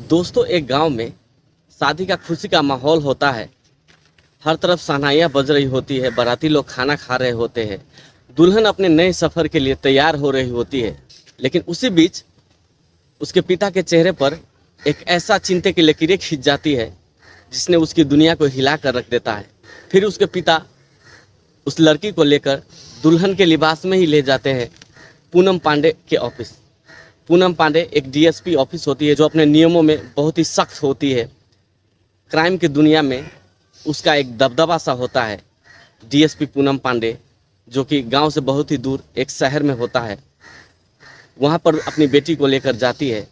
दोस्तों, एक गांव में शादी का खुशी का माहौल होता है। हर तरफ शहनाइयाँ बज रही होती है, बाराती लोग खाना खा रहे होते हैं, दुल्हन अपने नए सफ़र के लिए तैयार हो रही होती है। लेकिन उसी बीच उसके पिता के चेहरे पर एक ऐसा चिंता की लकीरें खिंच जाती है जिसने उसकी दुनिया को हिला कर रख देता है। फिर उसके पिता उस लड़की को लेकर दुल्हन के लिबास में ही ले जाते हैं पूनम पांडे के ऑफिस। पूनम पांडे एक डीएसपी ऑफिस होती है जो अपने नियमों में बहुत ही सख्त होती है। क्राइम की दुनिया में उसका एक दबदबा सा होता है। डीएसपी पूनम पांडे जो कि गांव से बहुत ही दूर एक शहर में होता है, वहां पर अपनी बेटी को लेकर जाती है।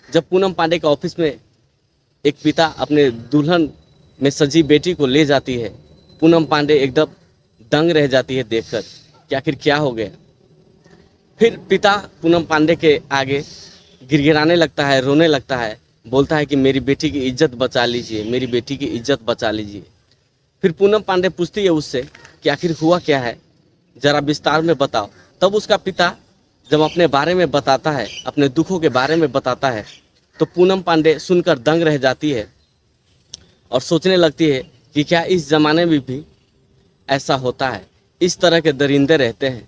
जब पूनम पांडे के ऑफिस में एक पिता अपने दुल्हन में सजी बेटी को ले जाती है, पूनम पांडे एकदम दंग रह जाती है देखकर कि आखिर क्या हो गया। फिर पिता पूनम पांडे के आगे गिड़गिड़ाने लगता है, रोने लगता है, बोलता है कि मेरी बेटी की इज्जत बचा लीजिए, मेरी बेटी की इज्जत बचा लीजिए। फिर पूनम पांडे पूछती है उससे कि आखिर हुआ क्या है, ज़रा विस्तार में बताओ। तब उसका पिता जब अपने बारे में बताता है, अपने दुखों के बारे में बताता है, तो पूनम पांडे सुनकर दंग रह जाती है और सोचने लगती है कि क्या इस ज़माने में भी ऐसा होता है, इस तरह के दरिंदे रहते हैं।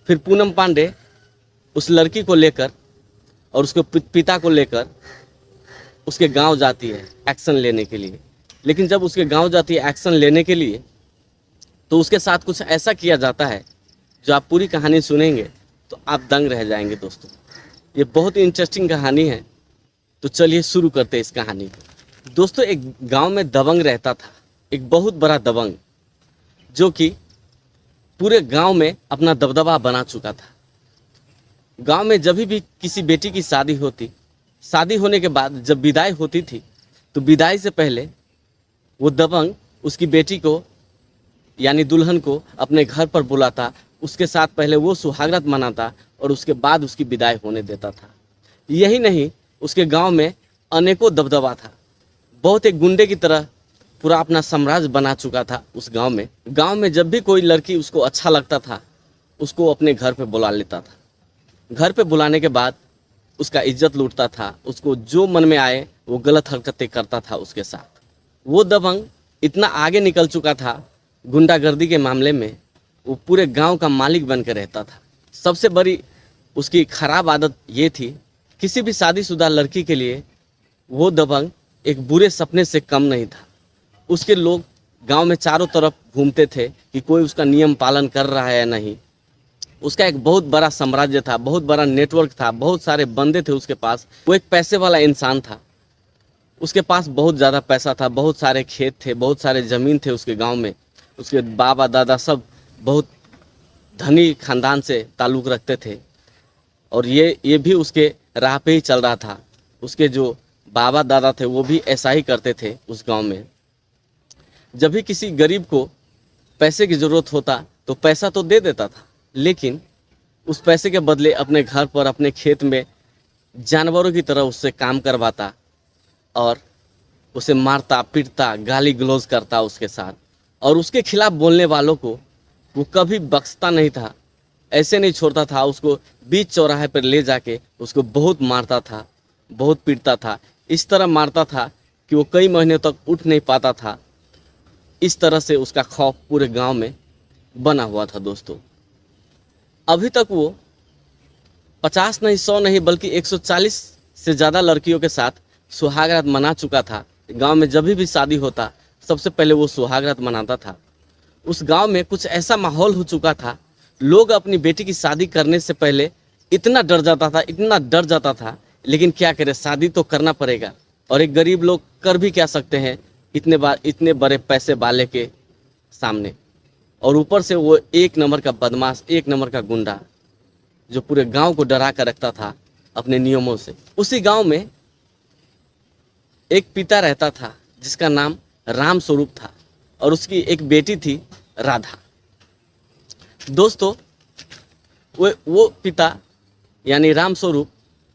फिर पूनम पांडे उस लड़की को लेकर और उसके पिता को लेकर उसके गांव जाती है एक्शन लेने के लिए। लेकिन जब उसके गांव जाती है एक्शन लेने के लिए, तो उसके साथ कुछ ऐसा किया जाता है जो आप पूरी कहानी सुनेंगे तो आप दंग रह जाएंगे। दोस्तों, ये बहुत ही इंटरेस्टिंग कहानी है, तो चलिए शुरू करते हैं इस कहानी को। दोस्तों, एक गांव में दबंग रहता था, एक बहुत बड़ा दबंग जो कि पूरे गांव में अपना दबदबा बना चुका था। गांव में जब भी किसी बेटी की शादी होती, शादी होने के बाद जब विदाई होती थी, तो विदाई से पहले वो दबंग उसकी बेटी को यानी दुल्हन को अपने घर पर बुलाता, उसके साथ पहले वो सुहागरात मनाता और उसके बाद उसकी विदाई होने देता था। यही नहीं, उसके गांव में अनेकों दबदबा था। बहुत एक गुंडे की तरह पूरा अपना साम्राज्य बना चुका था उस गांव में। गांव में जब भी कोई लड़की उसको अच्छा लगता था, उसको अपने घर पे बुला लेता था। घर पे बुलाने के बाद उसका इज्जत लूटता था, उसको जो मन में आए वो गलत हरकतें करता था उसके साथ। वो दबंग इतना आगे निकल चुका था गुंडागर्दी के मामले में, वो पूरे गांव का मालिक बन के रहता था। सबसे बड़ी उसकी खराब आदत ये थी, किसी भी शादीशुदा लड़की के लिए वो दबंग एक बुरे सपने से कम नहीं था। उसके लोग गांव में चारों तरफ घूमते थे कि कोई उसका नियम पालन कर रहा है या नहीं। उसका एक बहुत बड़ा साम्राज्य था, बहुत बड़ा नेटवर्क था, बहुत सारे बंदे थे उसके पास। वो एक पैसे वाला इंसान था, उसके पास बहुत ज़्यादा पैसा था, बहुत सारे खेत थे, बहुत सारे ज़मीन थे उसके गांव में। उसके बाबा दादा सब बहुत धनी खानदान से ताल्लुक़ रखते थे और ये भी उसके राह पे ही चल रहा था। उसके जो बाबा दादा थे वो भी ऐसा ही करते थे उस गांव में। जब भी किसी गरीब को पैसे की ज़रूरत होता तो पैसा तो दे देता था, लेकिन उस पैसे के बदले अपने घर पर, अपने खेत में जानवरों की तरह उससे काम करवाता और उसे मारता, पीटता, गाली गलौज करता उसके साथ। और उसके खिलाफ बोलने वालों को वो कभी बख्शता नहीं था, ऐसे नहीं छोड़ता था। उसको बीच चौराहे पर ले जाके उसको बहुत मारता था, बहुत पीटता था। इस तरह मारता था कि वो कई महीने तक उठ नहीं पाता था। इस तरह से उसका खौफ पूरे गांव में बना हुआ था। दोस्तों, अभी तक वो 50 नहीं, 100 नहीं, बल्कि 140 से ज़्यादा लड़कियों के साथ सुहागरात मना चुका था। गांव में जब भी शादी होता सबसे पहले वो सुहागरात मनाता था। उस गांव में कुछ ऐसा माहौल हो चुका था, लोग अपनी बेटी की शादी करने से पहले इतना डर जाता था, इतना डर जाता था। लेकिन क्या करें, शादी तो करना पड़ेगा। और एक गरीब लोग कर भी क्या सकते हैं इतने बड़े पैसे वाले के सामने। और ऊपर से वो एक नंबर का बदमाश, एक नंबर का गुंडा जो पूरे गांव को डरा कर रखता था अपने नियमों से। उसी गांव में एक पिता रहता था जिसका नाम राम स्वरूप था और उसकी एक बेटी थी राधा। दोस्तों, वो पिता यानी राम स्वरूप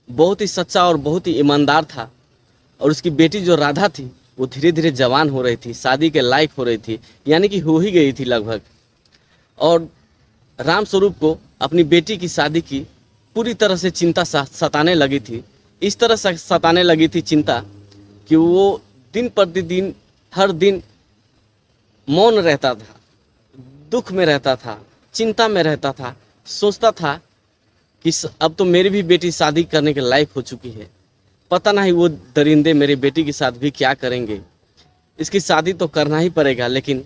बहुत ही सच्चा और बहुत ही ईमानदार था। और उसकी बेटी जो राधा थी वो धीरे धीरे जवान हो रही थी, शादी के लायक हो रही थी, यानी कि हो ही गई थी लगभग। और राम स्वरूप को अपनी बेटी की शादी की पूरी तरह से चिंता सताने लगी थी इस तरह सताने लगी थी चिंता कि वो दिन प्रतिदिन हर दिन मौन रहता था, दुख में रहता था, चिंता में रहता था। सोचता था कि अब तो मेरी भी बेटी शादी करने के लायक हो चुकी है, पता नहीं वो दरिंदे मेरी बेटी के साथ भी क्या करेंगे। इसकी शादी तो करना ही पड़ेगा, लेकिन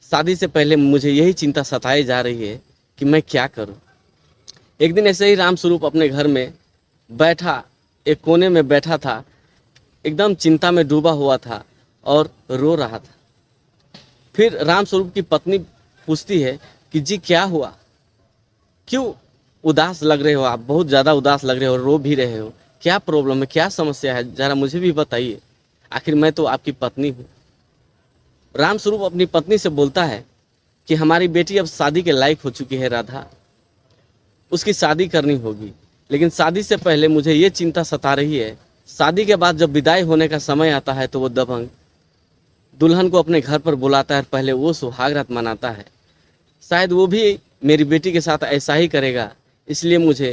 शादी से पहले मुझे यही चिंता सताई जा रही है कि मैं क्या करूं। एक दिन ऐसे ही रामस्वरूप अपने घर में बैठा, एक कोने में बैठा था, एकदम चिंता में डूबा हुआ था और रो रहा था। फिर रामस्वरूप की पत्नी पूछती है कि जी क्या हुआ, क्यों उदास लग रहे हो आप, बहुत ज़्यादा उदास लग रहे हो, रो भी रहे हो, क्या प्रॉब्लम है, क्या समस्या है, ज़रा मुझे भी बताइए, आखिर मैं तो आपकी पत्नी हूँ। रामस्वरूप अपनी पत्नी से बोलता है कि हमारी बेटी अब शादी के लायक हो चुकी है राधा, उसकी शादी करनी होगी, लेकिन शादी से पहले मुझे ये चिंता सता रही है, शादी के बाद जब विदाई होने का समय आता है तो वो दबंग दुल्हन को अपने घर पर बुलाता है, पहले वो सुहाग रात मनाता है, शायद वो भी मेरी बेटी के साथ ऐसा ही करेगा। इसलिए मुझे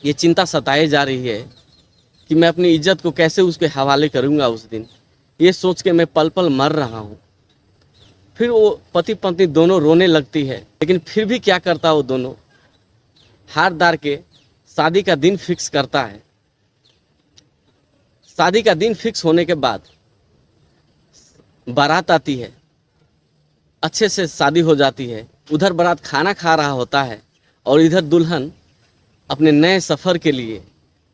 ये चिंता सताई जा रही है कि मैं अपनी इज्जत को कैसे उसके हवाले करूँगा उस दिन, ये सोच के मैं पल पल मर रहा हूँ। फिर वो पति पत्नी दोनों रोने लगती है, लेकिन फिर भी क्या करता वो दोनों, हार डार के शादी का दिन फिक्स करता है। शादी का दिन फिक्स होने के बाद बारात आती है, अच्छे से शादी हो जाती है, उधर बारात खाना खा रहा होता है और इधर दुल्हन अपने नए सफ़र के लिए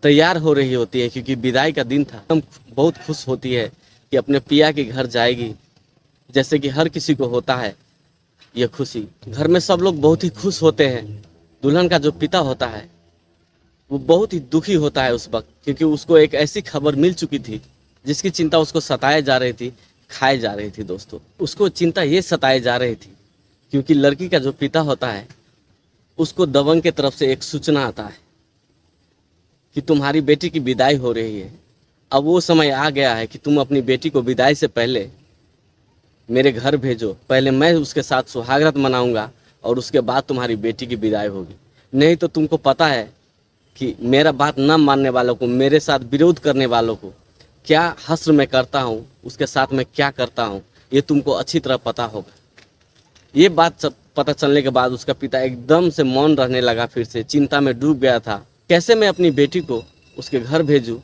तैयार हो रही होती है, क्योंकि विदाई का दिन था। हम बहुत खुश होती है कि अपने पिया के घर जाएगी, जैसे कि हर किसी को होता है ये खुशी। घर में सब लोग बहुत ही खुश होते हैं। दुल्हन का जो पिता होता है वो बहुत ही दुखी होता है उस वक्त, क्योंकि उसको एक ऐसी खबर मिल चुकी थी जिसकी चिंता उसको सताए जा रही थी, खाए जा रही थी। दोस्तों, उसको चिंता ये सताए जा रही थी क्योंकि लड़की का जो पिता होता है उसको दबंग के तरफ से एक सूचना आता है कि तुम्हारी बेटी की विदाई हो रही है। अब वो समय आ गया है कि तुम अपनी बेटी को विदाई से पहले मेरे घर भेजो, पहले मैं उसके साथ सुहागरात मनाऊंगा और उसके बाद तुम्हारी बेटी की विदाई होगी। नहीं तो तुमको पता है कि मेरा बात न मानने वालों को, मेरे साथ विरोध करने वालों को क्या हश्र मैं करता हूँ, उसके साथ मैं क्या करता हूँ, ये तुमको अच्छी तरह पता होगा। ये बात पता चलने के बाद उसका पिता एकदम से मौन रहने लगा, फिर से चिंता में डूब गया था। कैसे मैं अपनी बेटी को उसके घर भेजूँ,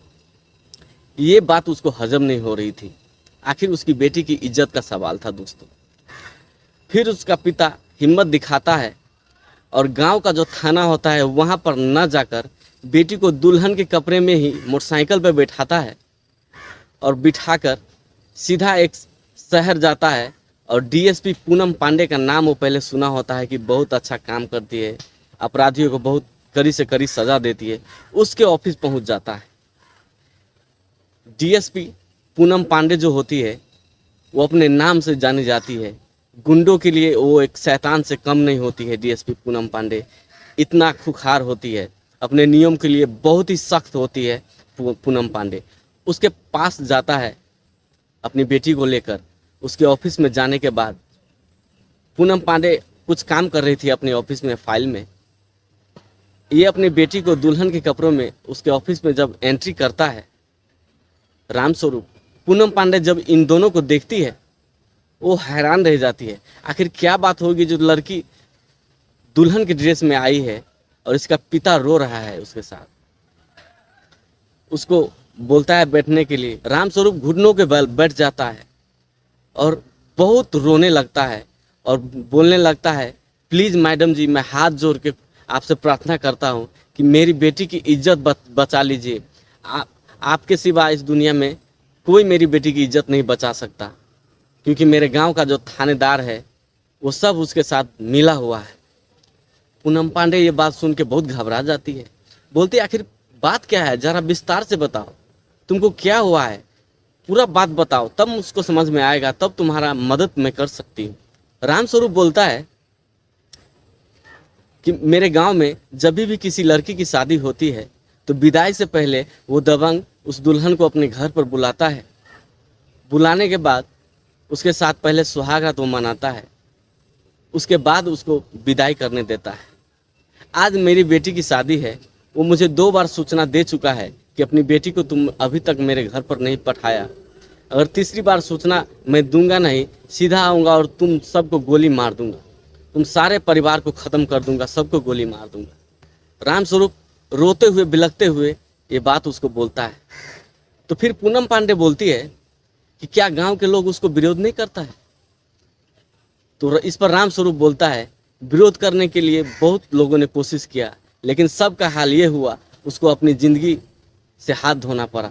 ये बात उसको हजम नहीं हो रही थी। आखिर उसकी बेटी की इज्जत का सवाल था दोस्तों। फिर उसका पिता हिम्मत दिखाता है और गांव का जो थाना होता है वहाँ पर न जाकर बेटी को दुल्हन के कपड़े में ही मोटरसाइकिल पर बैठाता है और बिठाकर सीधा एक शहर जाता है। और डीएसपी पूनम पांडे का नाम वो पहले सुना होता है कि बहुत अच्छा काम करती है, अपराधियों को बहुत कड़ी से कड़ी सज़ा देती है, उसके ऑफिस पहुंच जाता है। डीएसपी पूनम पांडे जो होती है वो अपने नाम से जानी जाती है, गुंडों के लिए वो एक शैतान से कम नहीं होती है। डीएसपी पूनम पांडे इतना खुखार होती है, अपने नियम के लिए बहुत ही सख्त होती है। पूनम पांडे उसके पास जाता है अपनी बेटी को लेकर। उसके ऑफिस में जाने के बाद पूनम पांडे कुछ काम कर रही थी अपने ऑफिस में, फाइल में। ये अपनी बेटी को दुल्हन के कपड़ों में उसके ऑफिस में जब एंट्री करता है रामस्वरूप, पूनम पांडे जब इन दोनों को देखती है वो हैरान रह जाती है। आखिर क्या बात होगी जो लड़की दुल्हन के ड्रेस में आई है और इसका पिता रो रहा है उसके साथ। उसको बोलता है बैठने के लिए। रामस्वरूप घुटनों के बल बैठ जाता है और बहुत रोने लगता है और बोलने लगता है, प्लीज़ मैडम जी, मैं हाथ जोड़ के आपसे प्रार्थना करता हूँ कि मेरी बेटी की इज्जत बचा लीजिए। आपके सिवा इस दुनिया में कोई मेरी बेटी की इज्जत नहीं बचा सकता, क्योंकि मेरे गांव का जो थानेदार है वो सब उसके साथ मिला हुआ है। पूनम पांडे ये बात सुन के बहुत घबरा जाती है, बोलती है आखिर बात क्या है, ज़रा विस्तार से बताओ, तुमको क्या हुआ है, पूरा बात बताओ, तब उसको समझ में आएगा, तब तुम्हारा मदद मैं कर सकती हूँ। रामस्वरूप बोलता है कि मेरे गांव में जब भी किसी लड़की की शादी होती है तो विदाई से पहले वो दबंग उस दुल्हन को अपने घर पर बुलाता है। बुलाने के बाद उसके साथ पहले सुहागरात वो मनाता है, उसके बाद उसको विदाई करने देता है। आज मेरी बेटी की शादी है, वो मुझे 2 बार सूचना दे चुका है कि अपनी बेटी को तुम अभी तक मेरे घर पर नहीं पठाया, अगर तीसरी बार सूचना मैं दूंगा नहीं, सीधा आऊँगा और तुम सबको गोली मार दूंगा, तुम सारे परिवार को ख़त्म कर दूंगा, सबको गोली मार दूंगा। रामस्वरूप रोते हुए बिलखते हुए ये बात उसको बोलता है। तो फिर पूनम पांडे बोलती है कि क्या गांव के लोग उसको विरोध नहीं करता है? तो इस पर रामस्वरूप बोलता है, विरोध करने के लिए बहुत लोगों ने कोशिश किया, लेकिन सबका हाल ये हुआ उसको अपनी ज़िंदगी से हाथ धोना पड़ा।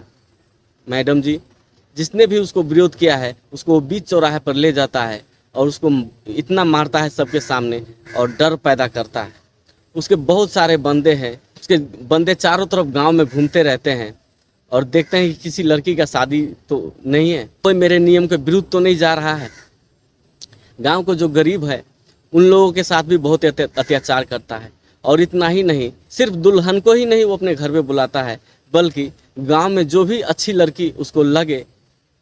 मैडम जी, जिसने भी उसको विरोध किया है उसको वो बीच चौराहे पर ले जाता है और उसको इतना मारता है सबके सामने और डर पैदा करता है। उसके बहुत सारे बंदे हैं, उसके बंदे चारों तरफ गांव में घूमते रहते हैं और देखते हैं कि किसी लड़की का शादी तो नहीं है, कोई मेरे नियम के विरुद्ध तो नहीं जा रहा है। गांव को जो गरीब है उन लोगों के साथ भी बहुत अत्याचार करता है। और इतना ही नहीं, सिर्फ दुल्हन को ही नहीं वो अपने घर पे बुलाता है, बल्कि गांव में जो भी अच्छी लड़की उसको लगे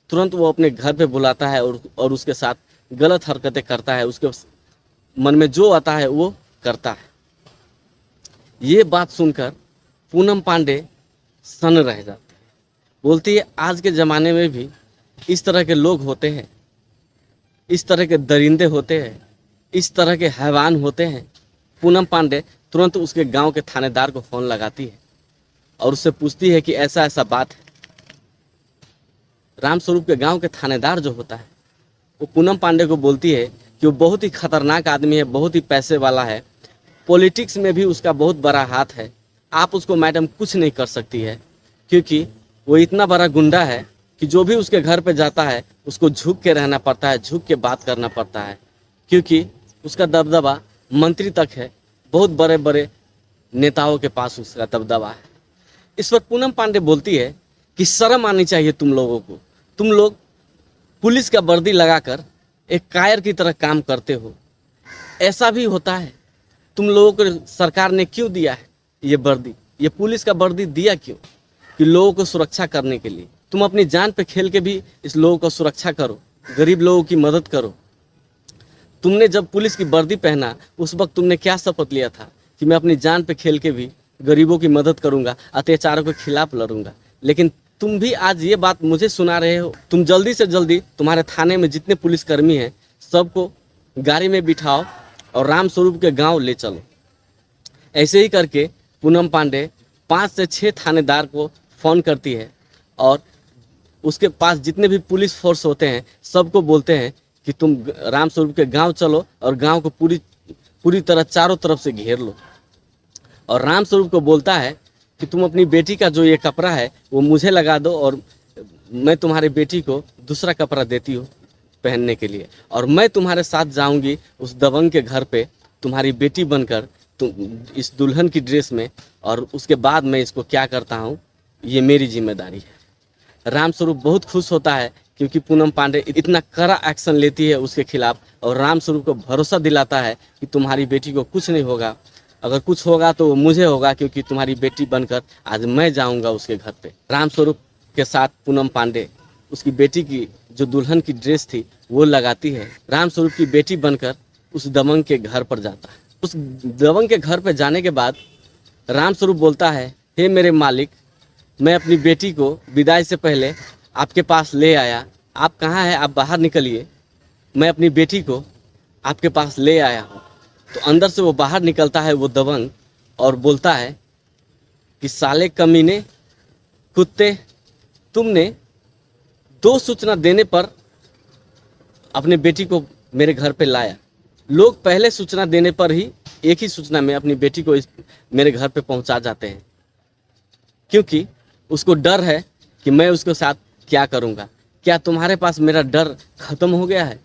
तुरंत वो अपने घर पे बुलाता है और उसके साथ गलत हरकतें करता है, उसके मन में जो आता है वो करता है। ये बात सुनकर पूनम पांडे सन्न रह जाती है। बोलती है, आज के ज़माने में भी इस तरह के लोग होते हैं, इस तरह के दरिंदे होते हैं, इस तरह के हैवान होते हैं। पूनम पांडे तुरंत उसके गांव के थानेदार को फ़ोन लगाती है और उससे पूछती है कि ऐसा ऐसा बात है। रामस्वरूप के गांव के थानेदार जो होता है वो पूनम पांडे को बोलती है कि वो बहुत ही खतरनाक आदमी है, बहुत ही पैसे वाला है, पॉलिटिक्स में भी उसका बहुत बड़ा हाथ है, आप उसको मैडम कुछ नहीं कर सकती है, क्योंकि वो इतना बड़ा गुंडा है कि जो भी उसके घर पे जाता है उसको झुक के रहना पड़ता है, झुक के बात करना पड़ता है, क्योंकि उसका दबदबा मंत्री तक है, बहुत बड़े बड़े नेताओं के पास उसका दबदबा है। इस पर पूनम पांडे बोलती है कि शर्म आनी चाहिए तुम लोगों को, तुम लोग पुलिस का वर्दी लगाकर एक कायर की तरह काम करते हो। ऐसा भी होता है, तुम लोगों को सरकार ने क्यों दिया है ये वर्दी, ये पुलिस का वर्दी दिया क्यों? कि लोगों को सुरक्षा करने के लिए। तुम अपनी जान पे खेल के भी इस लोगों को सुरक्षा करो, गरीब लोगों की मदद करो। तुमने जब पुलिस की वर्दी पहना उस वक्त तुमने क्या शपथ लिया था कि मैं अपनी जान पे खेल के भी गरीबों की मदद करूंगा, अत्याचारों के खिलाफ लड़ूंगा। लेकिन तुम भी आज ये बात मुझे सुना रहे हो। तुम जल्दी से जल्दी तुम्हारे थाने में जितने पुलिसकर्मी हैं सबको गाड़ी में बिठाओ और रामस्वरूप के गांव ले चलो। ऐसे ही करके पूनम पांडे 5 से 6 थानेदार को फ़ोन करती है और उसके पास जितने भी पुलिस फोर्स होते हैं सबको बोलते हैं कि तुम रामस्वरूप के गांव चलो और गांव को पूरी तरह चारों तरफ से घेर लो। और रामस्वरूप को बोलता है कि तुम अपनी बेटी का जो ये कपड़ा है वो मुझे लगा दो और मैं तुम्हारी बेटी को दूसरा कपड़ा देती हूँ पहनने के लिए, और मैं तुम्हारे साथ जाऊंगी उस दबंग के घर पे तुम्हारी बेटी बनकर, तुम इस दुल्हन की ड्रेस में, और उसके बाद मैं इसको क्या करता हूँ ये मेरी जिम्मेदारी है। रामस्वरूप बहुत खुश होता है क्योंकि पूनम पांडे इतना कड़ा एक्शन लेती है उसके खिलाफ और रामस्वरूप को भरोसा दिलाता है कि तुम्हारी बेटी को कुछ नहीं होगा, अगर कुछ होगा तो मुझे होगा, क्योंकि तुम्हारी बेटी बनकर आज मैं जाऊंगा उसके घर पे। रामस्वरूप के साथ पूनम पांडे उसकी बेटी की जो दुल्हन की ड्रेस थी वो लगाती है। रामस्वरूप की बेटी बनकर उस दबंग के घर पर जाता है। उस दबंग के घर पर जाने के बाद रामस्वरूप बोलता है, हे मेरे मालिक, मैं अपनी बेटी को विदाई से पहले आपके पास ले आया, आप कहाँ हैं, आप बाहर निकलिए, मैं अपनी बेटी को आपके पास ले आया हूँ। तो अंदर से वो बाहर निकलता है वो दबंग और बोलता है कि साले कमीने कुत्ते, तुमने 2 सूचना देने पर अपने बेटी को मेरे घर पे लाया। लोग पहले सूचना देने पर ही एक ही सूचना में अपनी बेटी को मेरे घर पे पहुंचा जाते हैं, क्योंकि उसको डर है कि मैं उसके साथ क्या करूंगा। क्या तुम्हारे पास मेरा डर खत्म हो गया है?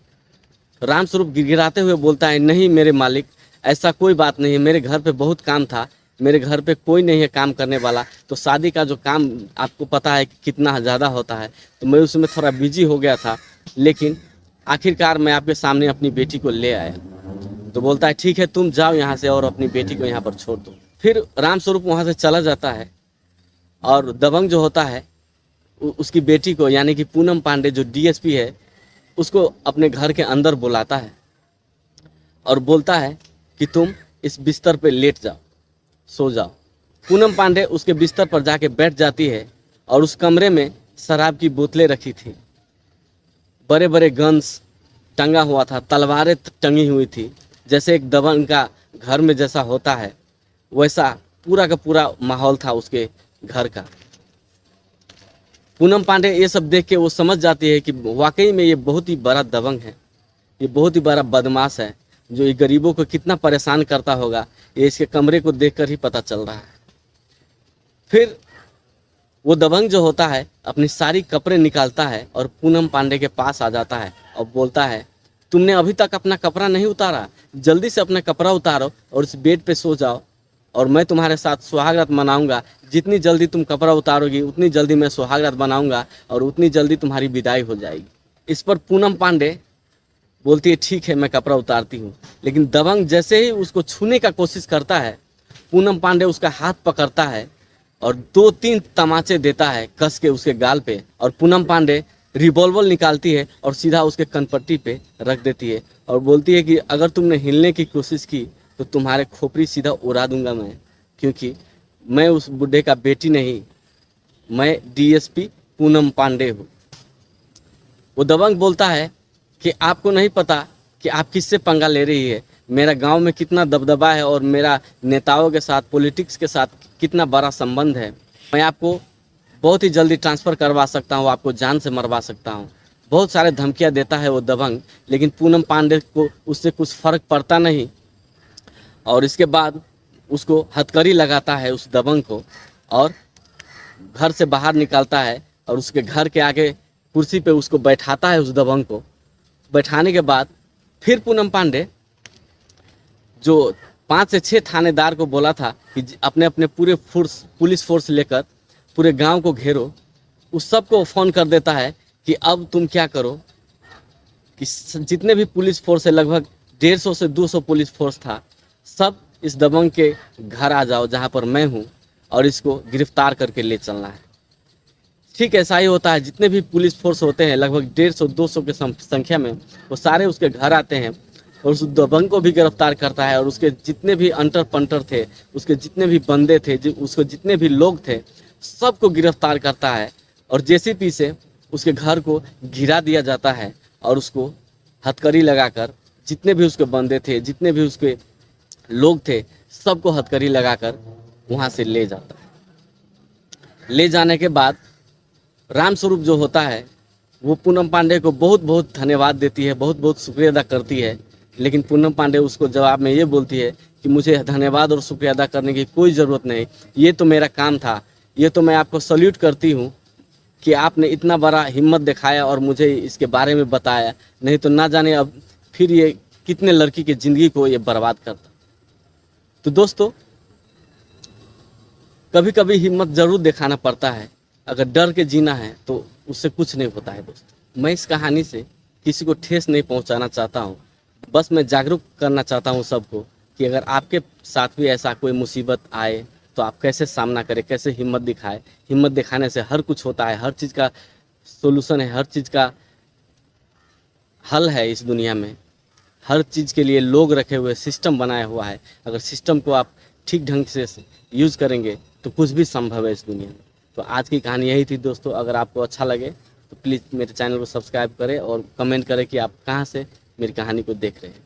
रामस्वरूप गिड़गिड़ाते हुए बोलता है, नहीं मेरे मालिक, ऐसा कोई बात नहीं है, मेरे घर पे बहुत काम था, मेरे घर पे कोई नहीं है काम करने वाला, तो शादी का जो काम आपको पता है कि कितना ज़्यादा होता है, तो मैं उसमें थोड़ा बिजी हो गया था, लेकिन आखिरकार मैं आपके सामने अपनी बेटी को ले आया। तो बोलता है, ठीक है तुम जाओ यहाँ से और अपनी बेटी को यहाँ पर छोड़ दो। फिर रामस्वरूप वहाँ से चला जाता है और दबंग जो होता है उसकी बेटी को, यानी कि पूनम पांडे जो डीएसपी है, उसको अपने घर के अंदर बुलाता है और बोलता है कि तुम इस बिस्तर पे लेट जाओ, सो जाओ, पूनम पांडे उसके बिस्तर पर जाके बैठ जाती है और उस कमरे में शराब की बोतलें रखी थी, बड़े बड़े गन्स टंगा हुआ था, तलवारें टंगी हुई थी, जैसे एक दबंग का घर में जैसा होता है वैसा पूरा का पूरा माहौल था उसके घर का। पूनम पांडे ये सब देख के वो समझ जाती है कि वाकई में ये बहुत ही बड़ा दबंग है, ये बहुत ही बड़ा बदमाश है जो ये गरीबों को कितना परेशान करता होगा, ये इसके कमरे को देखकर ही पता चल रहा है। फिर वो दबंग जो होता है अपनी सारी कपड़े निकालता है और पूनम पांडे के पास आ जाता है और बोलता है, तुमने अभी तक अपना कपड़ा नहीं उतारा, जल्दी से अपना कपड़ा उतारो और इस बेड पे सो जाओ और मैं तुम्हारे साथ सुहागरात मनाऊंगा। जितनी जल्दी तुम कपड़ा उतारोगी उतनी जल्दी मैं सुहागरात मनाऊंगा और उतनी जल्दी तुम्हारी विदाई हो जाएगी। इस पर पूनम पांडे बोलती है, ठीक है मैं कपड़ा उतारती हूँ। लेकिन दबंग जैसे ही उसको छूने का कोशिश करता है, पूनम पांडे उसका हाथ पकड़ता है और 2-3 तमाचे देता है कस के उसके गाल पे, और पूनम पांडे रिवॉल्वर निकालती है और सीधा उसके कनपट्टी पे रख देती है और बोलती है कि अगर तुमने हिलने की कोशिश की तो तुम्हारे खोपड़ी सीधा उड़ा दूंगा मैं, क्योंकि मैं उस बुढ़े का बेटी नहीं, मैं डीएसपी पूनम पांडे हूँ। वो दबंग बोलता है कि आपको नहीं पता कि आप किससे पंगा ले रही है, मेरा गांव में कितना दबदबा है और मेरा नेताओं के साथ, पॉलिटिक्स के साथ कितना बड़ा संबंध है। मैं आपको बहुत ही जल्दी ट्रांसफ़र करवा सकता हूँ, आपको जान से मरवा सकता हूँ। बहुत सारे धमकियाँ देता है वो दबंग, लेकिन पूनम पांडे को उससे कुछ फ़र्क पड़ता नहीं और इसके बाद उसको हथकड़ी लगाता है उस दबंग को और घर से बाहर निकालता है और उसके घर के आगे कुर्सी पे उसको बैठाता है। उस दबंग को बैठाने के बाद फिर पूनम पांडे जो 5 से 6 थानेदार को बोला था कि अपने अपने पूरे पुलिस फोर्स लेकर पूरे गांव को घेरो, उस सब को फ़ोन कर देता है कि अब तुम क्या करो कि जितने भी पुलिस फोर्स है, लगभग 150 से 200 पुलिस फोर्स था, सब इस दबंग के घर आ जाओ जहां पर मैं हूं और इसको गिरफ्तार करके ले चलना है। ठीक ऐसा ही होता है, जितने भी पुलिस फोर्स होते हैं लगभग 150-200 के संख्या में, वो सारे उसके घर आते हैं और उस दबंग को भी गिरफ्तार करता है और उसके जितने भी अंटर पंटर थे, उसके जितने भी बंदे थे, उसके जितने भी लोग थे, सबको गिरफ्तार करता है और जेसीबी से उसके घर को घिरा दिया जाता है और उसको हथकड़ी लगाकर जितने भी उसके बंदे थे, जितने भी उसके लोग थे, सबको हथकड़ी लगाकर वहाँ से ले जाता है। ले जाने के बाद रामस्वरूप जो होता है वो पूनम पांडे को बहुत बहुत धन्यवाद देती है, बहुत बहुत शुक्रिया अदा करती है, लेकिन पूनम पांडे उसको जवाब में ये बोलती है कि मुझे धन्यवाद और शुक्रिया अदा करने की कोई ज़रूरत नहीं, ये तो मेरा काम था, ये तो मैं आपको सल्यूट करती हूँ कि आपने इतना बड़ा हिम्मत दिखाया और मुझे इसके बारे में बताया, नहीं तो ना जाने अब फिर ये कितने लड़की की ज़िंदगी को ये बर्बाद करता। तो दोस्तों, कभी कभी हिम्मत ज़रूर दिखाना पड़ता है, अगर डर के जीना है तो उससे कुछ नहीं होता है। दोस्तों, मैं इस कहानी से किसी को ठेस नहीं पहुंचाना चाहता हूं, बस मैं जागरूक करना चाहता हूं सबको कि अगर आपके साथ भी ऐसा कोई मुसीबत आए तो आप कैसे सामना करें, कैसे हिम्मत दिखाएं। हिम्मत दिखाने से हर कुछ होता है, हर चीज़ का सोल्यूशन है, हर चीज़ का हल है इस दुनिया में। हर चीज़ के लिए लोग रखे हुए, सिस्टम बनाया हुआ है। अगर सिस्टम को आप ठीक ढंग से यूज़ करेंगे तो कुछ भी संभव है इस दुनिया में। तो आज की कहानी यही थी दोस्तों। अगर आपको अच्छा लगे तो प्लीज़ मेरे चैनल को सब्सक्राइब करें और कमेंट करें कि आप कहाँ से मेरी कहानी को देख रहे हैं।